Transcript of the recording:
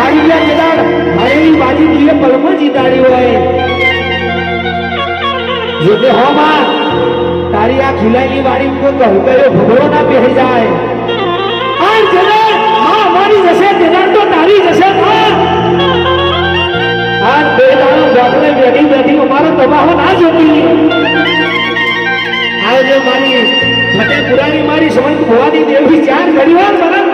હારી ગયા કેદાર હારેલી બાજી દીએ પલમાં જીતાડી હોય જોતે હો માં તારી આ ખીલાઈની વાડી કો ગયો ભગરો ના બેહી જાય આ જને માં અમારી જશે કેદાર તો તારી જશે માં આ બે દાણો ગાબને બેઠી બેઠી અમારો તબાહો ના જોતી આજે મારી ફતે પુરાણી મારી સમજ ભવાની દેવી ચાર ઘડીવાર બરાબર